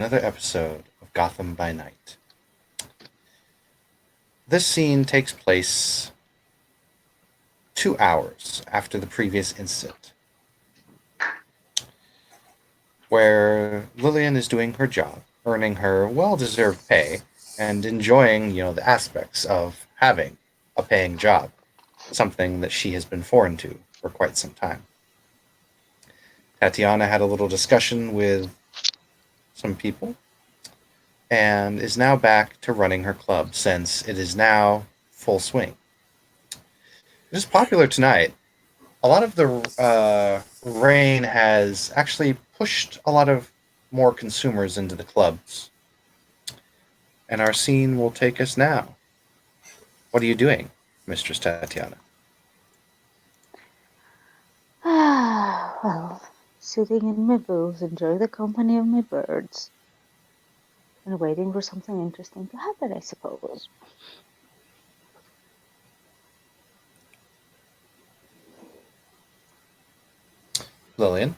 Another episode of Gotham by Night. This scene takes place 2 hours after the previous incident, where Lillian is doing her job, earning her well-deserved pay, and enjoying, the aspects of having a paying job, something that she has been foreign to for quite some time. Tatiana had a little discussion with some people and is now back to running her club since it is now full swing. It is popular tonight. A lot of the rain has actually pushed a lot of more consumers into the clubs. And our scene will take us now. What are you doing, Mistress Tatiana? Well, sitting in my booth, enjoying the company of my birds, and waiting for something interesting to happen, I suppose. Lillian?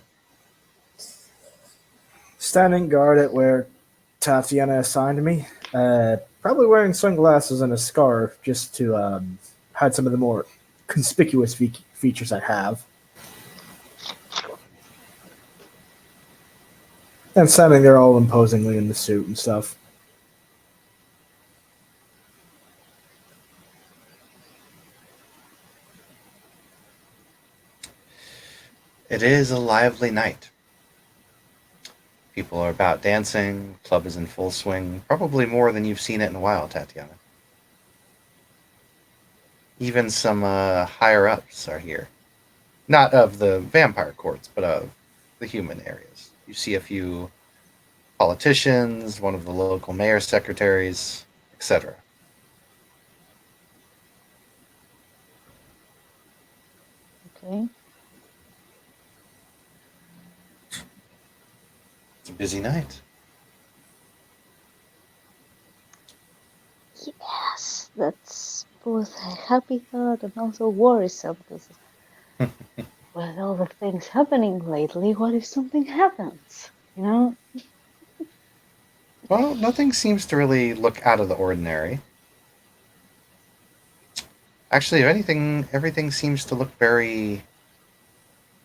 Standing guard at where Tatiana assigned me. Probably wearing sunglasses and a scarf just to hide some of the more conspicuous features I have. And standing there all imposingly in the suit and stuff. It is a lively night. People are about dancing, club is in full swing, probably more than you've seen it in a while, Tatiana. Even some higher ups are here. Not of the vampire courts, but of the human areas. You see a few politicians, one of the local mayor secretaries, etc. Okay. It's a busy night. Yes, that's both a happy thought and also worrisome. Because with all the things happening lately, what if something happens? You know? Well, nothing seems to really look out of the ordinary. Actually, if anything, everything seems to look very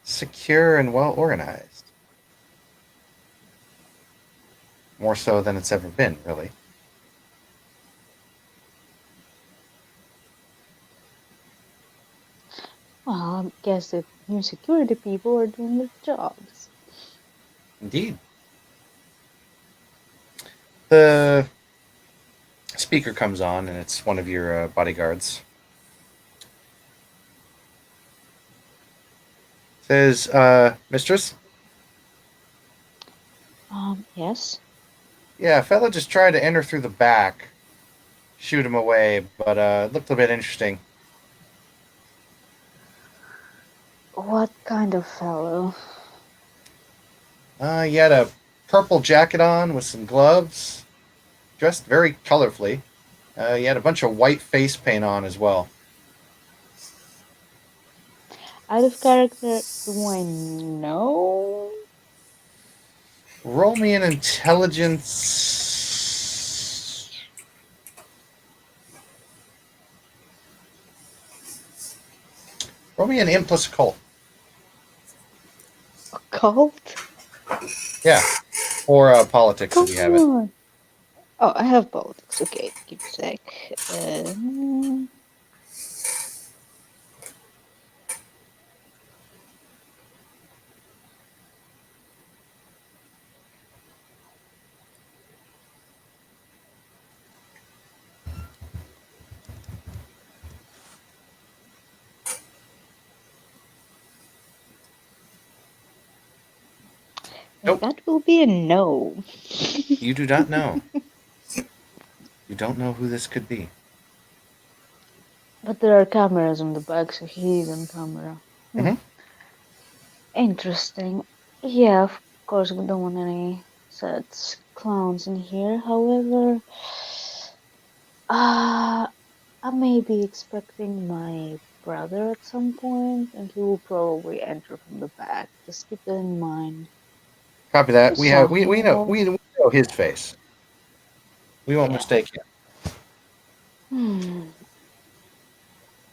secure and well organized. More so than it's ever been, really. Well, I guess the new security people are doing their jobs. Indeed. The speaker comes on, and it's one of your bodyguards. Says, Mistress? Yes. Yeah, a fella just tried to enter through the back. Shoot him away, but it looked a bit interesting. What kind of fellow? He had a purple jacket on with some gloves, dressed very colorfully. He had a bunch of white face paint on as well. Out of character, do I know? Roll me an intelligence. Roll me an int plus occult. Occult? Yeah, or politics Come if you have it. on. Oh, I have politics. Okay, give a sec. Nope, That will be a no. you do not know. You don't know who this could be. But there are cameras on the back, so he's on camera. Mm-hmm. Interesting. Yeah, of course, we don't want any such clowns in here. However, I may be expecting my brother at some point, and he will probably enter from the back. Just keep that in mind. Copy that. You We saw have him, we know right? show his face. We won't Yeah. mistake him. Hmm.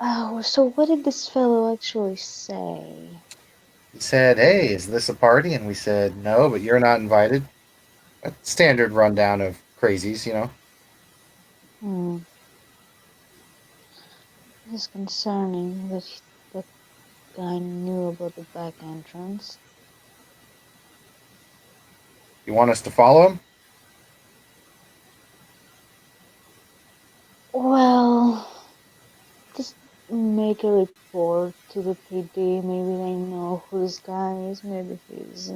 Oh, so what did this fellow actually say? He said, "Hey, is this a party?" And we said, "No, but you're not invited." A standard rundown of crazies, you know. Hmm. It is concerning that that guy knew about the back entrance. You want us to follow him? Well, just make a report to the PD. Maybe they know who this guy is. Maybe he's,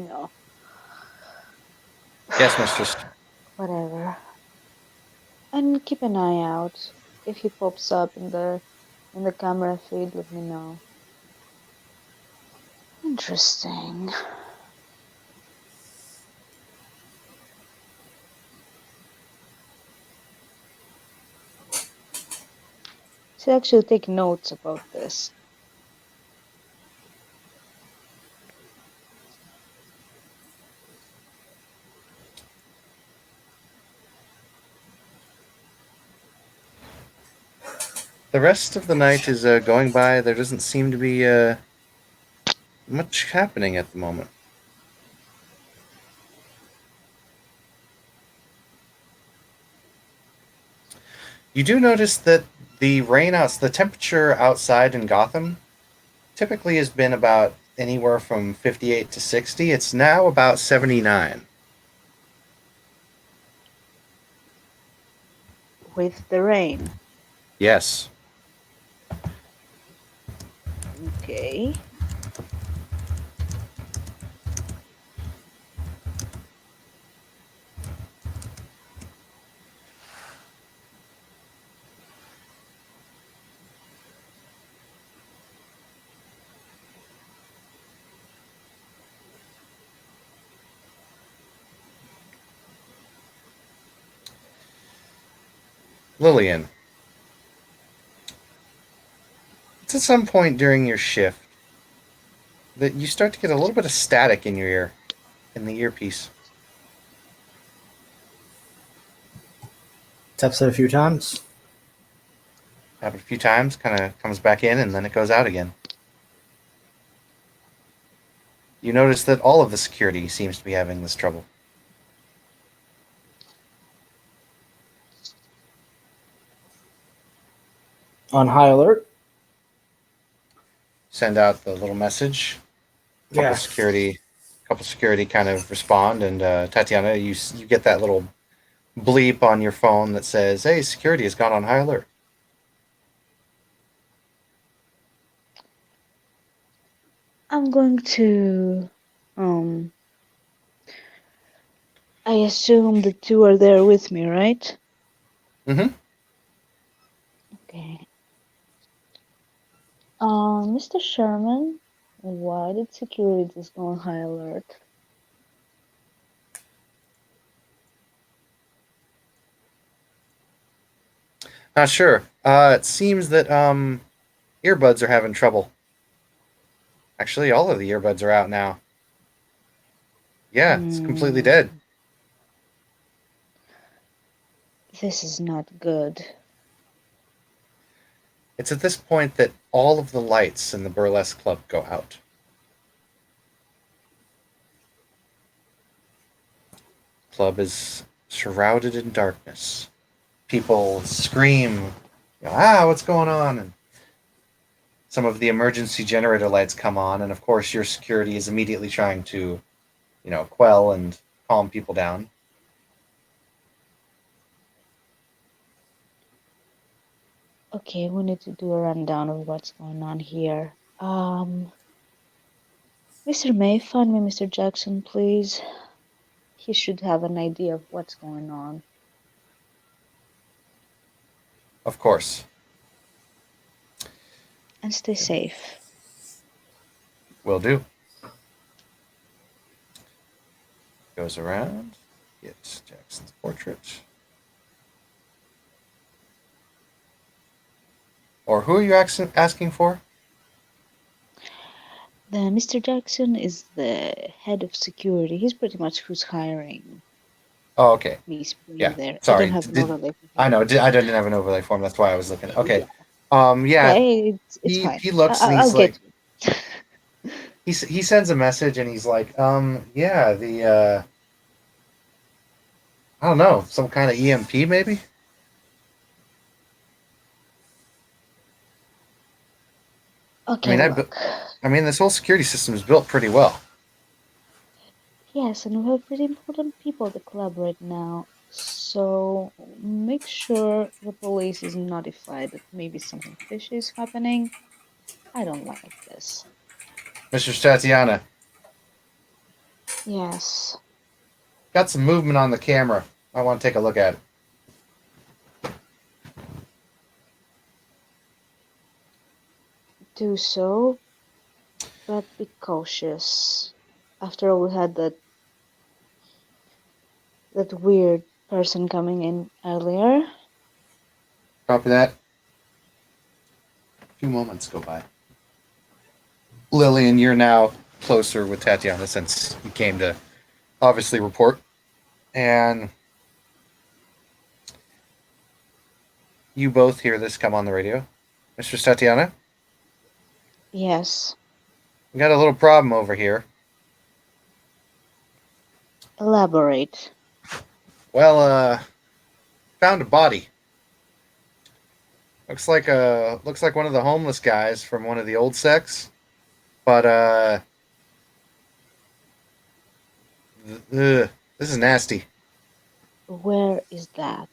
Yes, mistress. whatever. And keep an eye out. If he pops up in the camera feed, let me know. Interesting. Should actually take notes about this. The rest of the night is going by. There doesn't seem to be much happening at the moment. You do notice that the temperature outside in Gotham typically has been about anywhere from 58 to 60. It's now about 79. With the rain. Yes. Okay. Lillian, it's at some point during your shift that you start to get a little bit of static in your ear, in the earpiece. Taps it a few times. Happened a few times, kind of comes back in, and then it goes out again. You notice that all of the security seems to be having this trouble. On high alert. Send out the little message. Yeah. Couple security kind of respond, and Tatiana, you get that little bleep on your phone that says, "Hey, security has gone on high alert." I'm going to um I assume the two are there with me, right? Mm-hmm. Okay. Mr. Sherman, why did security just go on high alert? Not sure. It seems that earbuds are having trouble. Actually, all of the earbuds are out now. Yeah, it's completely Hmm, dead. this is not good. It's at this point that all of the lights in the burlesque club go out. Club is shrouded in darkness. People scream, what's going on? And some of the emergency generator lights come on, and of course, your security is immediately trying to, quell and calm people down. Okay, we need to do a rundown of what's going on here. Mr. May, find me Mr. Jackson, please. He should have an idea of what's going on. Of course, And stay safe. will do. Goes around, gets Jackson's portrait. Or who are you asking for? The Mr. Jackson is the head of security. He's pretty much who's hiring. Oh, okay. me spray Yeah. there. I don't Sorry. have an overlay. I know. I didn't have an overlay form. That's why I was looking. Okay. Yeah, Yeah. it's fine. He looks and I'll he's get like, to it. he sends a message and he's like, yeah, the I don't know, some kind of EMP maybe. I Okay, mean, look. this whole security system is built pretty well. Yes, and we have pretty important people at the club right now. So make sure the police is notified that maybe something fishy is happening. I don't like this. Mr. Statiana, Yes, got some movement on the camera. I want to take a look at it. do so, but be cautious. After all, we had that weird person coming in earlier. Copy that. A few moments go by. Lillian, you're now closer with Tatiana since you came to obviously report. And you both hear this come on the radio. Mr. Tatiana, Yes, we got a little problem over here. elaborate. Well, found a body. Looks like one of the homeless guys from one of the old sects. But this is nasty. Where is that?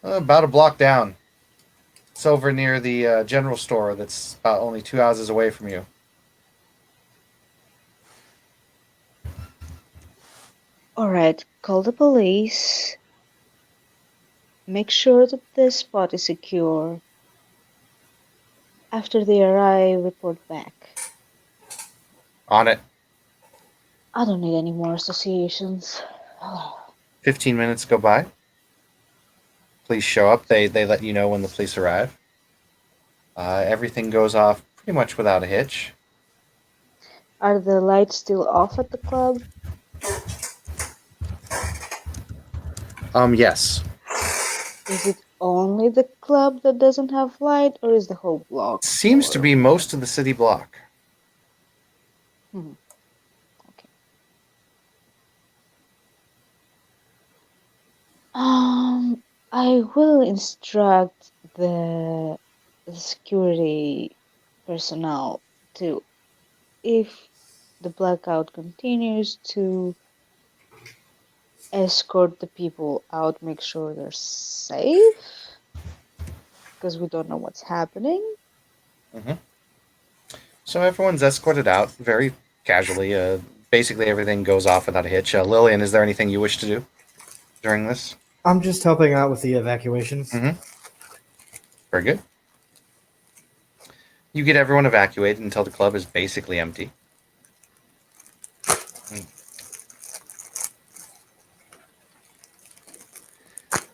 About a block down. It's over near the general store that's about only 2 houses away from you. Alright, call the police. Make sure that the spot is secure. After they arrive, report back. On it. I don't need any more associations. 15 minutes go by. Police show up. They let you know when the police arrive. Everything goes off pretty much without a hitch. Are the lights still off at the club? Yes. Is it only the club that doesn't have light, or is the whole block? Seems to be most of the city block. Okay. I will instruct the security personnel to, if the blackout continues, to escort the people out, make sure they're safe, because we don't know what's happening. So everyone's escorted out very casually. Basically, everything goes off without a hitch. Lillian, is there anything you wish to do during this? I'm just helping out with the evacuations. Very good. You get everyone evacuated until the club is basically empty.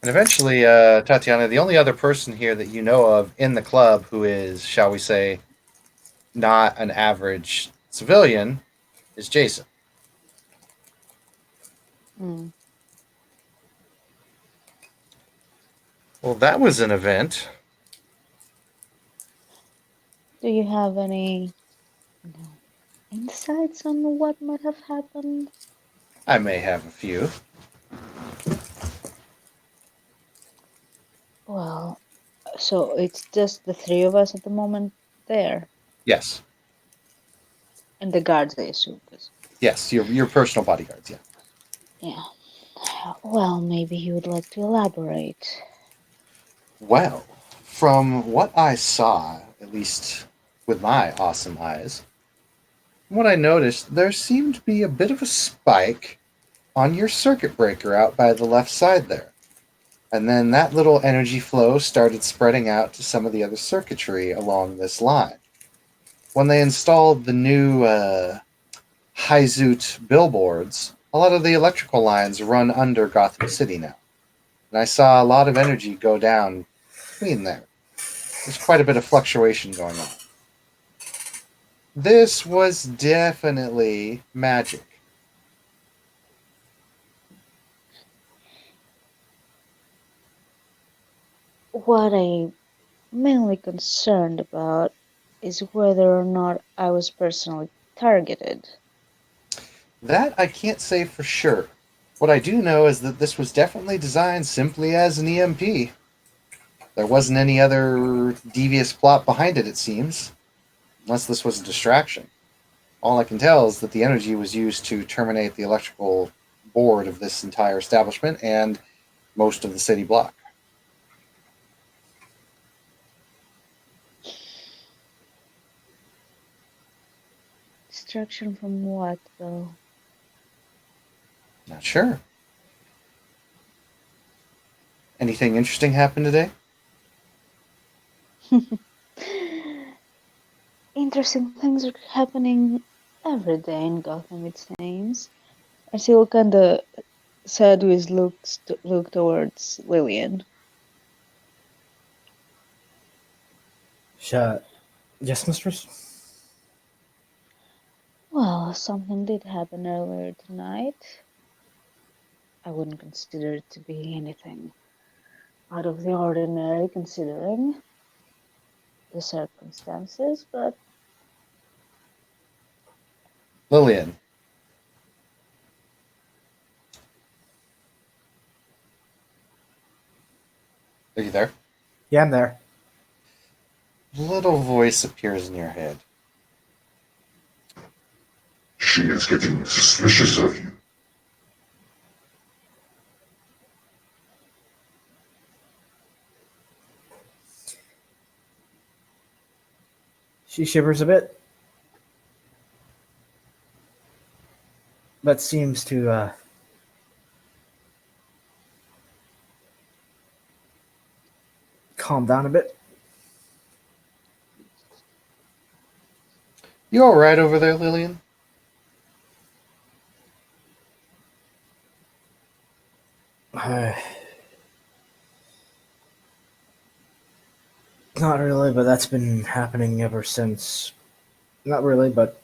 And eventually, Tatiana, the only other person here that you know of in the club who is, shall we say, not an average civilian is Jason. Well, that was an event. Do you have any insights on what might have happened? I may have a few. Well, so it's just the three of us at the moment there, Yes. and the guards, I assume. Yes, your personal bodyguards, yeah. Yeah. Well, maybe you would like to elaborate. Well, from what I saw, at least with my awesome eyes, what I noticed, there seemed to be a bit of a spike on your circuit breaker out by the left side there. And then that little energy flow started spreading out to some of the other circuitry along this line. When they installed the new Hizoot billboards, a lot of the electrical lines run under Gotham City now. And I saw a lot of energy go down between there. There's quite a bit of fluctuation going on. This was definitely magic. What I'm mainly concerned about is whether or not I was personally targeted. That I can't say for sure. What I do know is that this was definitely designed simply as an EMP. There wasn't any other devious plot behind it, it seems, unless this was a distraction. All I can tell is that the energy was used to terminate the electrical board of this entire establishment and most of the city block. Distraction from what, though? Not sure. Anything interesting happened today? Interesting things are happening every day in Gotham, it seems. Arcel kinda sideways look towards Lillian. Shut. Yes, mistress? Well, something did happen earlier tonight. I wouldn't consider it to be anything out of the ordinary considering the circumstances, but Lillian, are you there? Yeah, I'm there. Little voice appears in your head. She is getting suspicious of you. She shivers a bit, but seems to calm down a bit. You all right over there, Lillian? Not really, but that's been happening ever since. Not really, but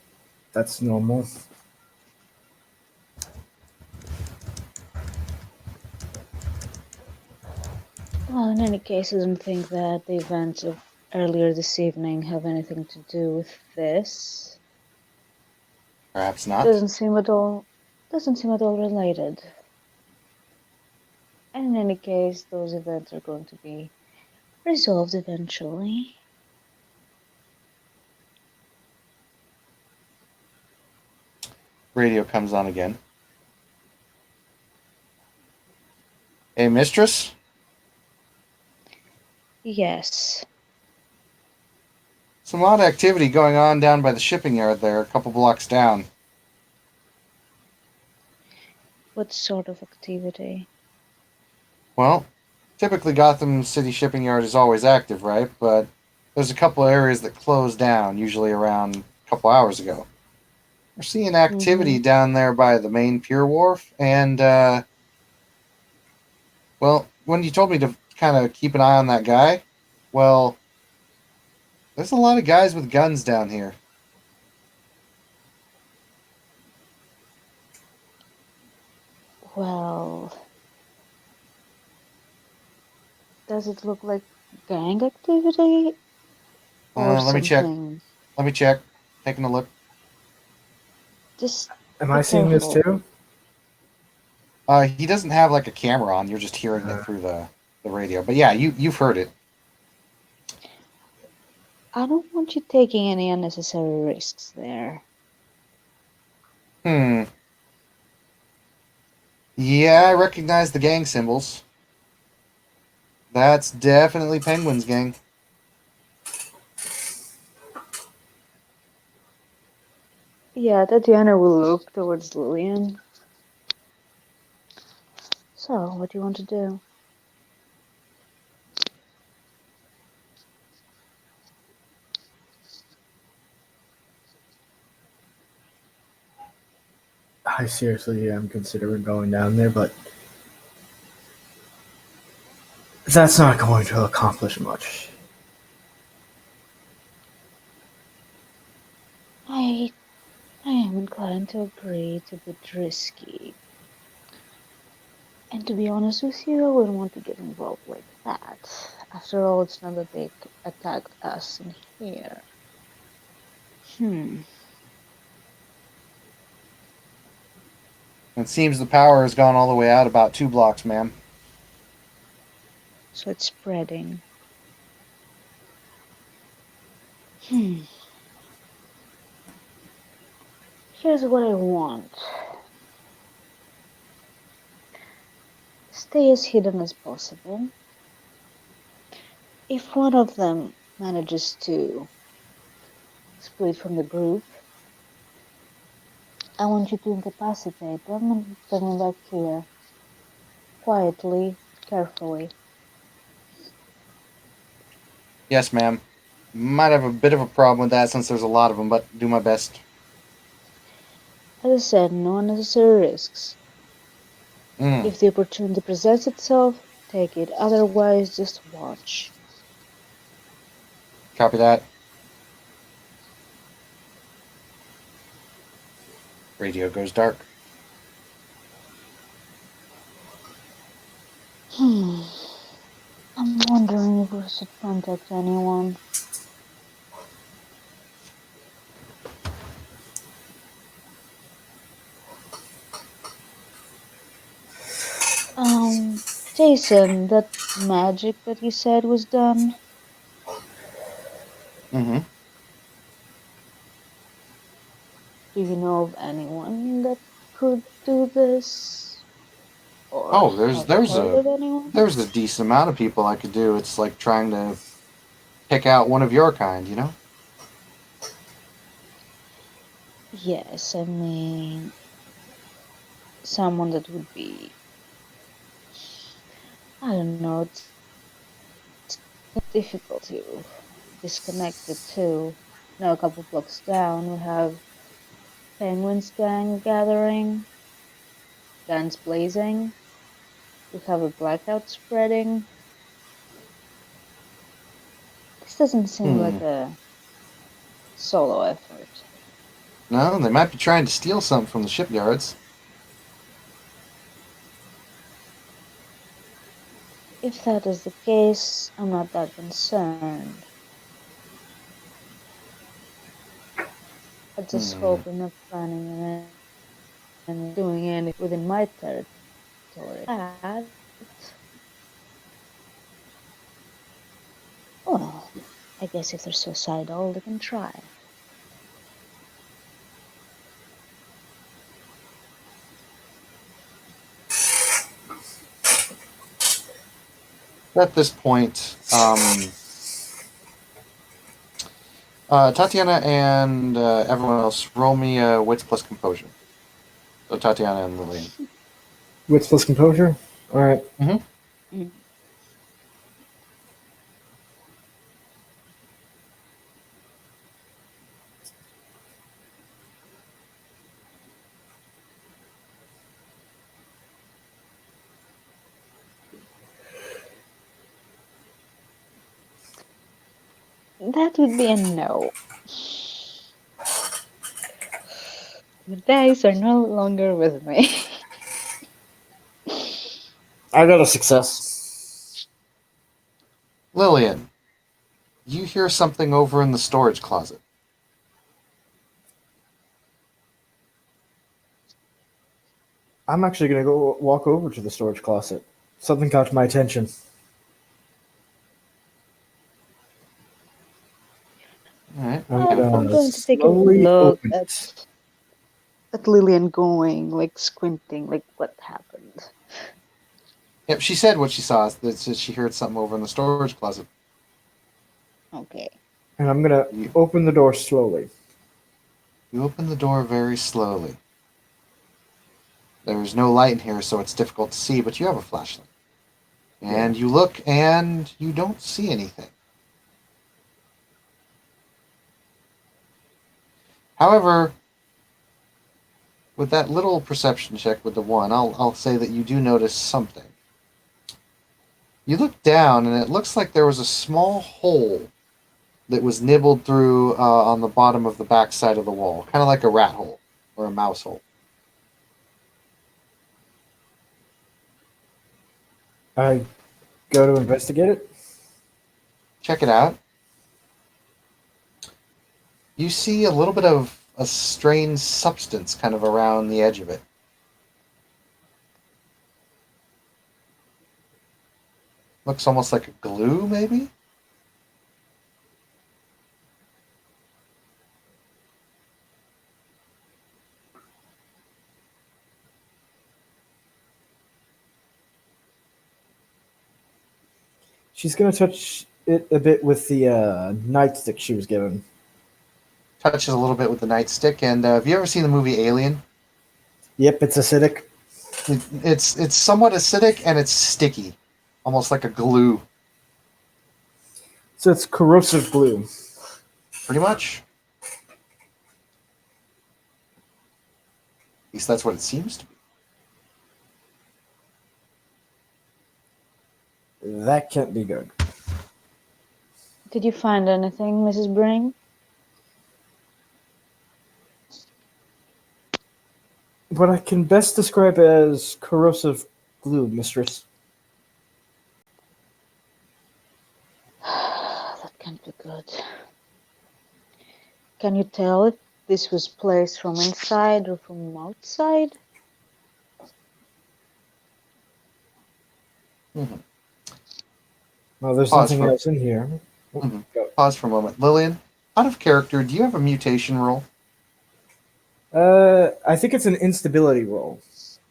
that's normal. well, in any case, I don't think that the events of earlier this evening have anything to do with this. Perhaps not. Doesn't seem at all related. And in any case, those events are going to be resolved eventually. Radio comes on again. Hey, mistress? Yes. Some odd activity going on down by the shipping yard there, a couple blocks down. What sort of activity? Well, typically Gotham City shipping yard is always active, right? But there's a couple areas that closed down, usually around a couple hours ago. We're seeing activity down there by the main pier wharf, and well, when you told me to kind of keep an eye on that guy, well, there's a lot of guys with guns down here. Well, does it look like gang activity or Let me check. something? Let me check. Taking a look. Just Am be I seeing this careful. too? He doesn't have like a camera on. You're just hearing it through the radio. But yeah, you've heard it. I don't want you taking any unnecessary risks there. Hmm. Yeah, I recognize the gang symbols. That's definitely Penguin's gang. Yeah, Tatiana will look towards Lillian. So, what do you want to do? I seriously am considering going down there, but that's not going to accomplish much. I am inclined to agree it's a bit risky. And to be honest with you, I wouldn't want to get involved like that. After all, it's not that they attacked us in here. Hmm. It seems the power has gone all the way out about 2 blocks, ma'am. So it's spreading. Hmm. Here's what I want. Stay as hidden as possible. If one of them manages to split from the group, I want you to incapacitate them and bring them back here. Quietly, carefully. Yes, ma'am. Might have a bit of a problem with that since there's a lot of them, but do my best. As I said, no unnecessary risks. Mm, If the opportunity presents itself, take it. Otherwise, just watch. copy that. Radio goes dark. Hmm. I'm wondering if we should contact anyone. Jason, that magic that you said was done, Mm-hmm. do you know of anyone that could do this? Or Oh, have heard of anyone? there's a decent amount of people I could do. It's like trying to pick out one of your kind, you know? Yes, I mean, someone that would be, I don't know, it's difficult to disconnect the two. Now, a couple blocks down, we have Penguin's gang gathering, guns blazing. We have a blackout spreading. This doesn't seem Hmm. like a solo effort. No, they might be trying to steal something from the shipyards. If that is the case, I'm not that concerned. I just Hmm. hope I'm not planning and doing anything within my territory. Well, I guess if they're suicidal, they can try. At this point, Tatiana and everyone else, roll me wits plus composure. So Tatiana and Lillian. Wits plus composure. All right. Mm. That would be a no. The dice are no longer with me. I got a success. Lillian, you hear something over in the storage closet. I'm actually gonna go walk over to the storage closet. Something caught my attention. All right. I'm I'm gonna going to take a slowly look open it. at Lillian going, like squinting, like what happened. Yep, she said what she saw. That she heard something over in the storage closet. Okay. And I'm gonna You, open the door slowly. you open the door very slowly. There's no light in here, so it's difficult to see, but you have a flashlight. And you look, and you don't see anything. However, with that little perception check with the one, I'll say that you do notice something. You look down, and it looks like there was a small hole that was nibbled through on the bottom of the back side of the wall, kind of like a rat hole or a mouse hole. I go to investigate it. check it out. You see a little bit of a strange substance kind of around the edge of it. Looks almost like a glue, maybe? She's gonna touch it a bit with the nightstick she was given. Touches a little bit with the nightstick. And have you ever seen the movie Alien? Yep, it's acidic. It's somewhat acidic and it's sticky, almost like a glue, So it's corrosive glue. pretty much. At least that's what it seems to be. That can't be good. Did you find anything, Mrs. Bring? What I can best describe as corrosive glue, mistress. That can't be good. Can you tell if this was placed from inside or from outside? Mhm. Well, there's Pause nothing for- else in here. Mhm. Go. Pause for a moment. Lillian, out of character, do you have a mutation roll? I think it's an instability roll.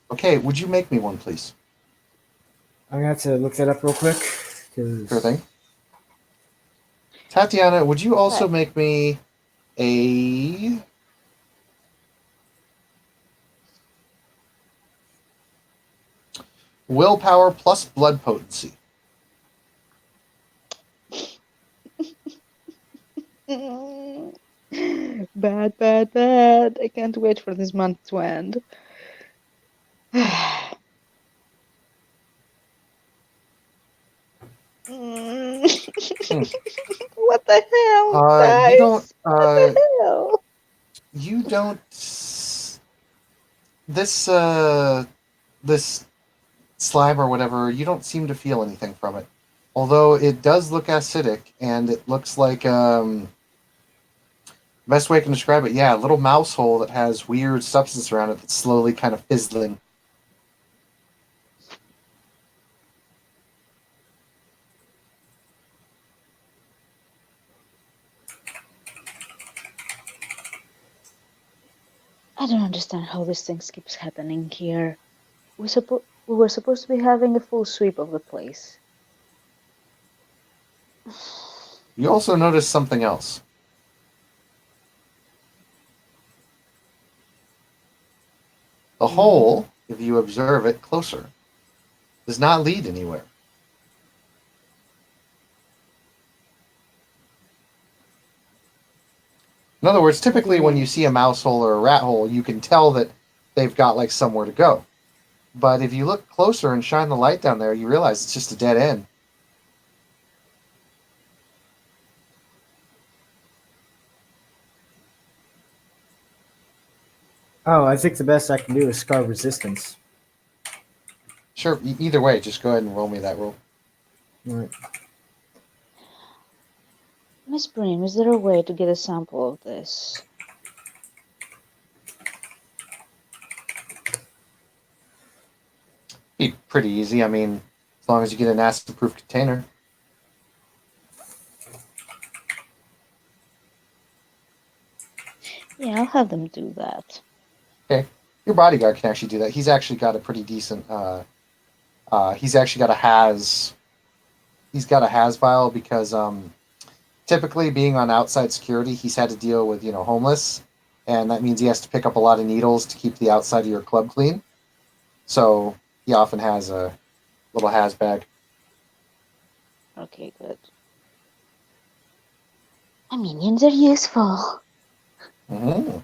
Okay, would you make me one, please? I'm gonna have to look that up real quick. Sure thing. Tatiana, would you also What? make me a willpower plus blood potency? Bad, bad, bad. I can't wait for this month to end. What the hell, You don't. guys? What the hell? You don't. This this slime or whatever. You don't seem to feel anything from it. Although it does look acidic, and it looks like best way I can describe it. Yeah, a little mouse hole that has weird substance around it that's slowly kind of fizzling. I don't understand how these things keeps happening here. We were supposed to be having a full sweep of the place. You also notice something else. The hole, if you observe it closer, does not lead anywhere. In other words, typically when you see a mouse hole or a rat hole, you can tell that they've got like somewhere to go. But if you look closer and shine the light down there, you realize it's just a dead end. Oh, I think the best I can do is scar resistance. Sure, either way, just go ahead and roll me that roll. All right. Miss Bream, is there a way to get a sample of this? Be pretty easy. I mean, as long as you get an acid-proof container. Yeah, I'll have them do that. Okay, your bodyguard can actually do that. He's actually got a pretty decent. He's actually got a has. He's got a has vial because typically being on outside security, he's had to deal with homeless, and that means he has to pick up a lot of needles to keep the outside of your club clean. So he often has a little has bag. Okay, good. My minions are useful. Mm-hmm.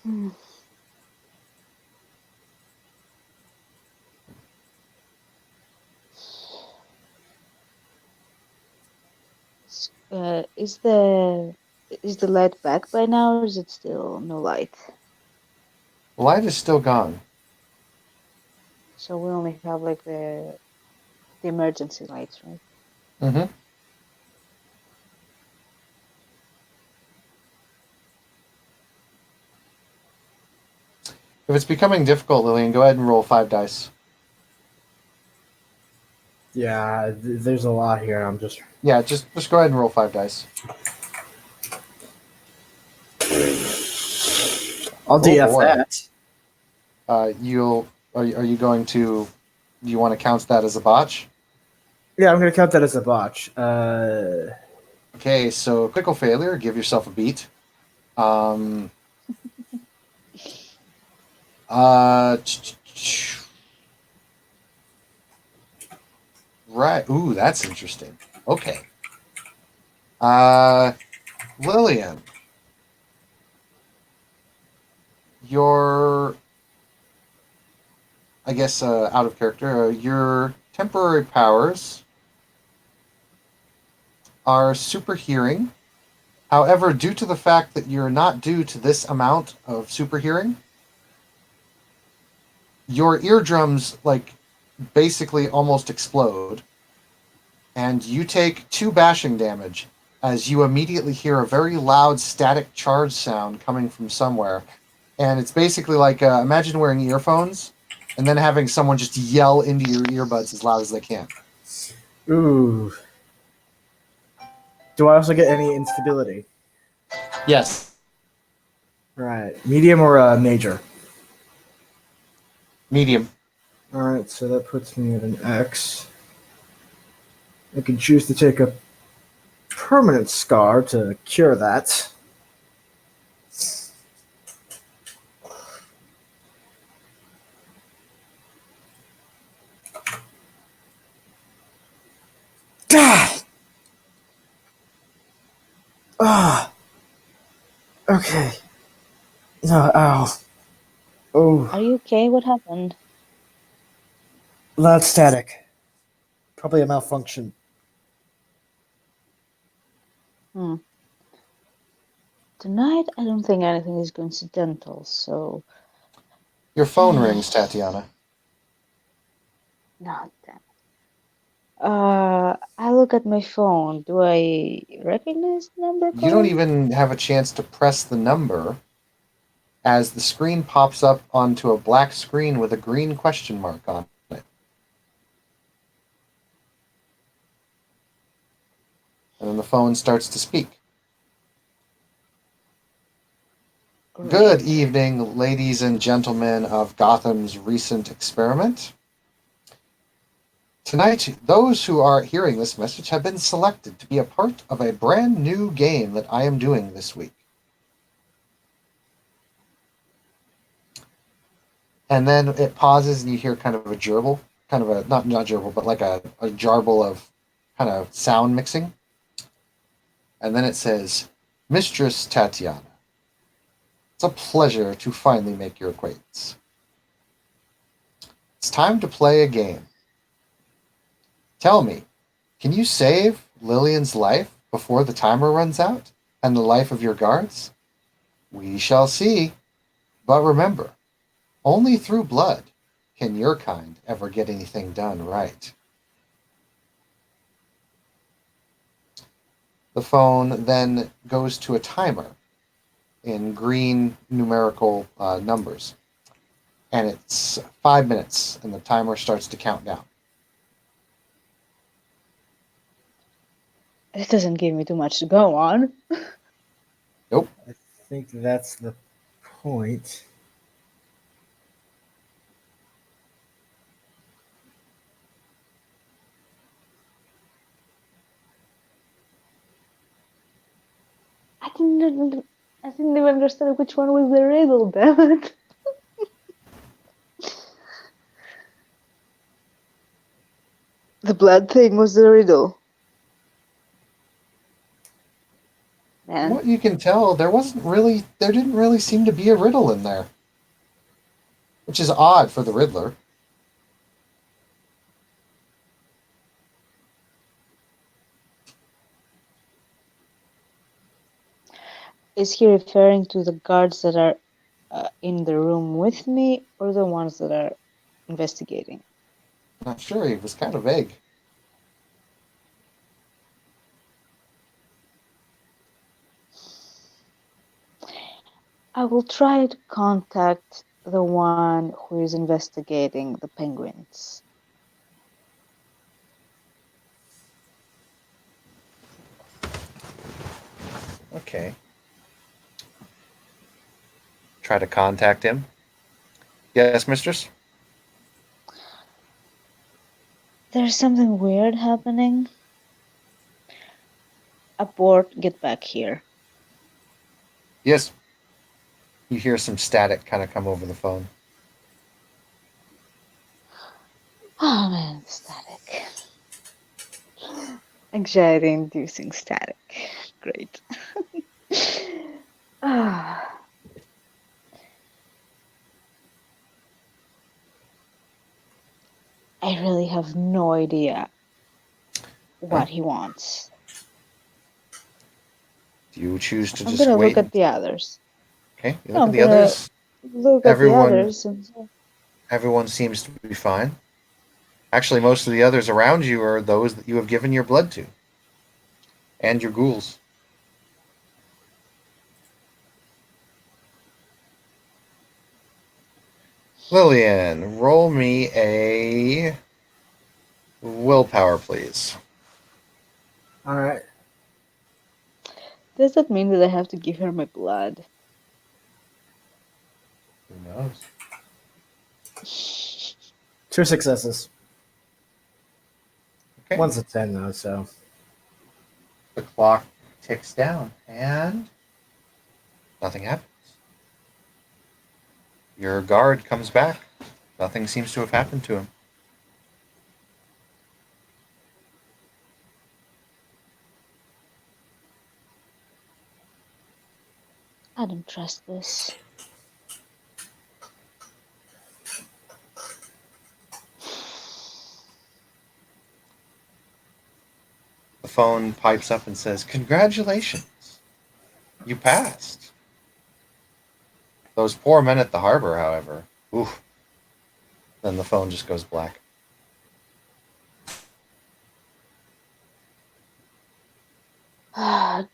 Hmm. Is the light back by now, or is it still no light? The light is still gone. So we only have like the The emergency lights, right? Mm-hmm. If it's becoming difficult, Lillian, go ahead and roll 5 dice. Yeah, there's a lot here. I'm just. Yeah, just go ahead and roll 5 dice. I'll Oh, DF boy. that. Are you going to? Do you want to count that as a botch? Yeah, I'm gonna count that as a botch. Okay, so critical failure. Give yourself a beat. Um. Right. Ooh, that's interesting. Okay. Lillian, your, I guess, out of character, your temporary powers are super hearing. However, due to the fact that you're not due to this amount of super hearing, your eardrums, like, basically almost explode, and you take 2 bashing damage as you immediately hear a very loud static charge sound coming from somewhere. And it's basically like, imagine wearing earphones and then having someone just yell into your earbuds as loud as they can. Ooh. Do I also get any instability? Yes. Right. Medium or major? Medium. Alright, so that puts me at an X. I can choose to take a permanent scar to cure that. God! Ah! Okay. No, ow. Oh, Are you okay? What happened? loud static. Probably a malfunction. Hmm. Tonight, I don't think anything is coincidental, so Your phone rings, Tatiana. no, damn. I look at my phone. Do I recognize the number You don't calling? even have a chance to press the number as the screen pops up onto a black screen with a green question mark on it. And then the phone starts to speak. Great. Good evening, ladies and gentlemen of Gotham's recent experiment. Tonight, those who are hearing this message have been selected to be a part of a brand new game that I am doing this week. And then it pauses and you hear kind of a gerbil, kind of a, not gerbil, but like a jarble of kind of sound mixing. And then it says, Mistress Tatiana, it's a pleasure to finally make your acquaintance. It's time to play a game. Tell me, can you save Lillian's life before the timer runs out and the life of your guards? We shall see. But remember, only through blood can your kind ever get anything done right. The phone then goes to a timer in green numerical numbers. And it's 5 minutes, and the timer starts to count down. It doesn't give me too much to go on. Nope. I think that's the point. I didn't even understand which one was the riddle, damn it. The blood thing was the riddle. Man, What you can tell, there didn't really seem to be a riddle in there. Which is odd for the Riddler. is he referring to the guards that are in the room with me or the ones that are investigating? Not sure, he was kind of vague. I will try to contact the one who is investigating the penguins. Okay. Try to contact him. Yes, mistress? There's something weird happening. Abort, get back here. Yes. You hear some static kind of come over the phone. Oh man, static. Anxiety inducing static. Great. Ah. I really have no idea what he wants. Do you choose to I'm just gonna look wait? at the others. Okay, you No, look at I'm the gonna others. look at the Everyone, others and say, everyone seems to be fine. Actually, most of the others around you are those that you have given your blood to, and your ghouls. Lillian, roll me a willpower, please. All right. does that mean that I have to give her my blood? Who knows? 2 successes. Okay. One's a 10 though, so The clock ticks down, and nothing happens. Your guard comes back. Nothing seems to have happened to him. I don't trust this. The phone pipes up and says, "Congratulations, you passed." Those poor men at the harbor, however, oof. Then the phone just goes black.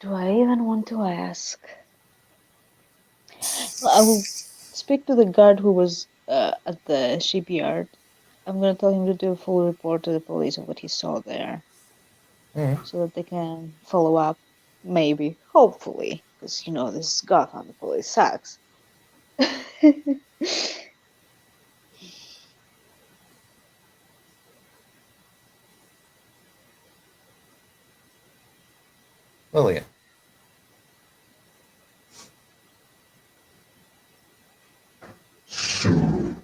Do I even want to ask? Well, I will speak to the guard who was at the shipyard. I'm gonna tell him to do a full report to the police of what he saw there, Mm. so that they can follow up. Maybe, hopefully, because you know this Gotham, the police sucks. Lillian. Soon,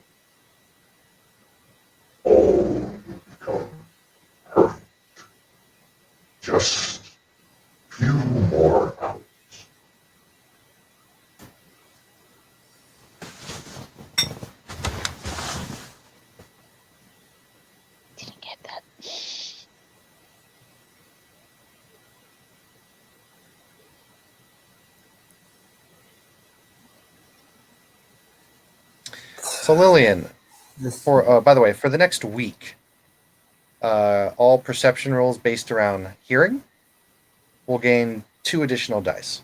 all will become perfect. Just few more hours. Didn't get that. So Lillian, for by the way, for the next week, all perception rolls based around hearing will gain 2 additional dice.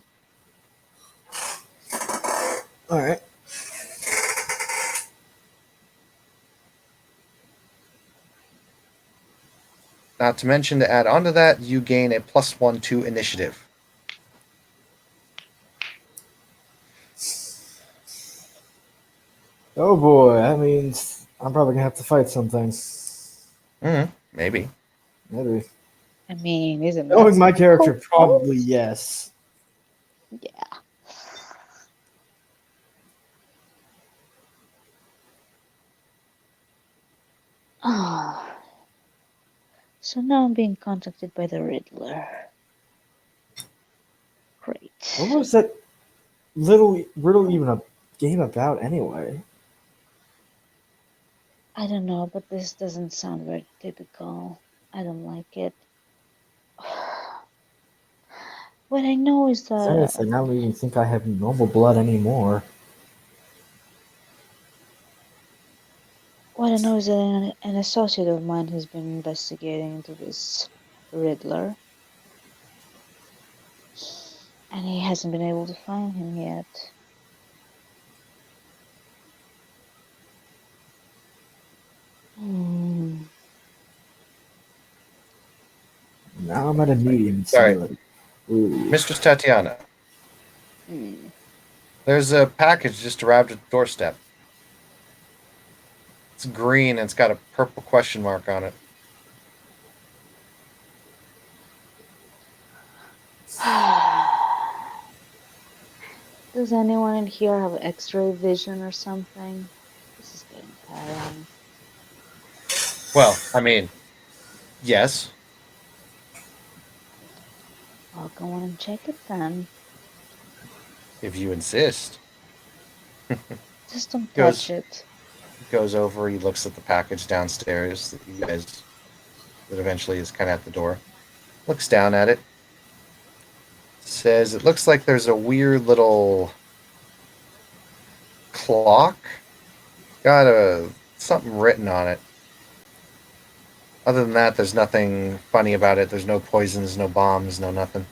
all right. Not to mention, to add on to that, you gain a +1 to initiative. Oh boy, that means I'm probably gonna have to fight something. Maybe. Maybe. I mean, isn't that Knowing my character, hopeful? probably yes. Yeah. Ah. So now I'm being contacted by the Riddler. Great. What was that little riddle even a game about anyway? I don't know, but this doesn't sound very typical. I don't like it. What I know is If that anything, I don't even think I have noble blood anymore. an associate of mine has been investigating into this Riddler, and he hasn't been able to find him yet. Now I'm at a medium Sorry. stability. Ooh. Mistress Tatiana, Hmm. there's a package just arrived at the doorstep. It's green and it's got a purple question mark on it. Does anyone in here have X-ray vision or something? This is getting tiring. Well, I mean, yes. I'll go on and check it then. If you insist. Just don't Goes touch it. goes over, he looks at the package downstairs that you guys that eventually is kinda at the door. Looks down at it. Says it looks like there's a weird little clock. Got a something written on it. Other than that, there's nothing funny about it. There's no poisons, no bombs, no nothing.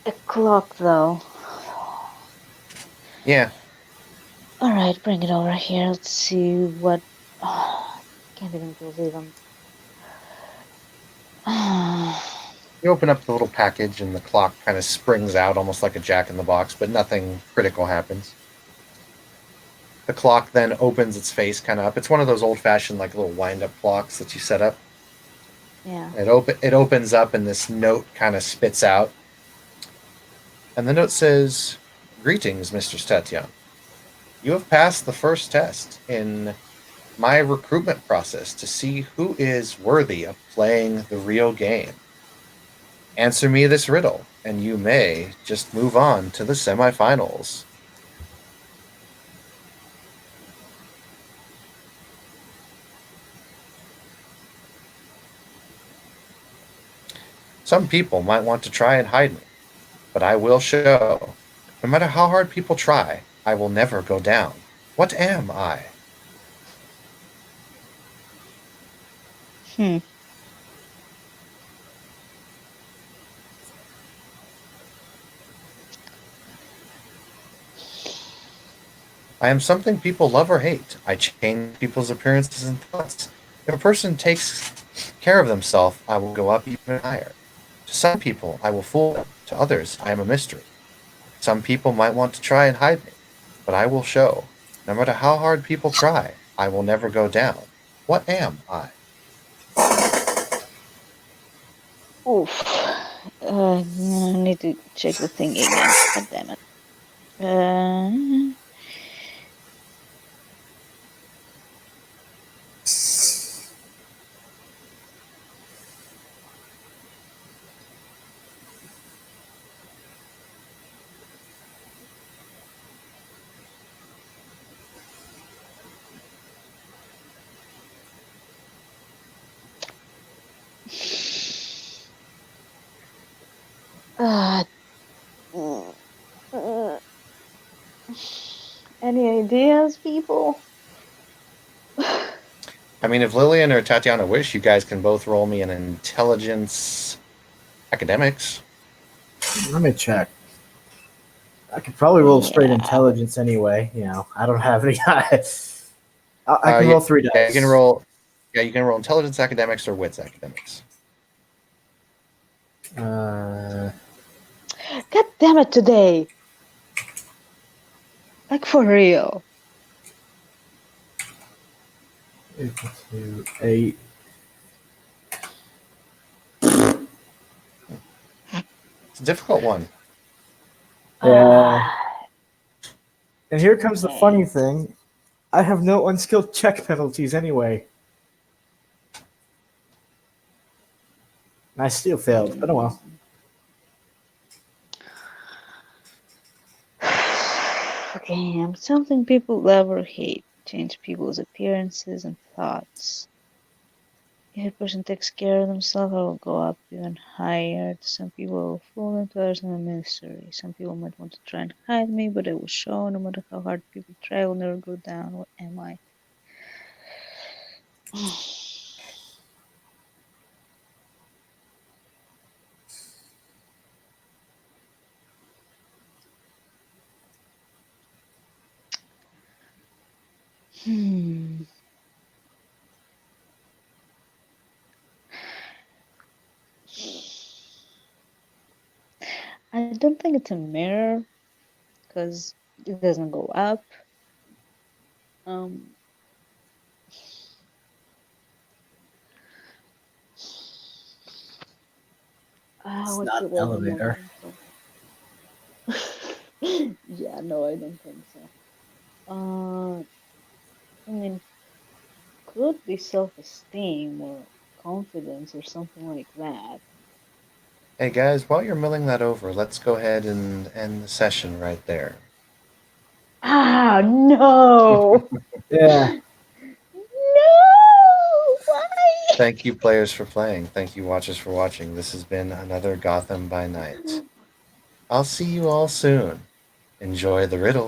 A clock, though. Yeah. Alright, bring it over here. Let's see what. Can't even believe I'm. You open up the little package and the clock kind of springs out almost like a jack in the box, but nothing critical happens. The clock then opens its face kind of up. It's one of those old fashioned like little wind up clocks that you set up. Yeah. It opens up and this note kind of spits out. And the note says, "Greetings, Mr. Statyan. You have passed the first test in my recruitment process to see who is worthy of playing the real game. Answer me this riddle, and you may just move on to the semifinals." Some people might want to try and hide me, but I will show. No matter how hard people try, I will never go down. What am I? Hmm. I am something people love or hate. I change people's appearances and thoughts. If a person takes care of themselves, I will go up even higher. To some people, I will fool them. To others, I am a mystery. Some people might want to try and hide me, but I will show. No matter how hard people try, I will never go down. What am I? Oof. I need to check the thing again. God damn it. Uh, any ideas, people? I mean, if Lillian or Tatiana wish, you guys can both roll me an intelligence academics. Let me check. I could probably roll straight Yeah. intelligence anyway. You know, I don't have any. I can roll 3 dice. Yeah, you can roll. Yeah, you can roll intelligence academics or wits academics. Uh, God damn it today. Like for real. equal to 8. It's a difficult one. Yeah. And here comes the funny thing. I have no unskilled check penalties anyway. And I still failed, but oh well. Okay, I'm something people love or hate. Change people's appearances and thoughts. If a person takes care of themselves, I will go up even higher. To some people, I will fool them. To others, I'm a mystery. Some people might want to try and hide me, but I will show. No matter how hard people try, I will never go down. What am I? Hmm. don't think it's a mirror because it doesn't go up. Um, It's what's not the an word I'm elevator. looking for? Yeah, no, I don't think so. I mean, could be self-esteem or confidence or something like that. Hey guys, while you're milling that over, let's go ahead and end the session right there. Ah, no! Yeah. No! Why? Thank you, players, for playing. Thank you, watchers, for watching. This has been another Gotham by Night. I'll see you all soon. Enjoy the riddle.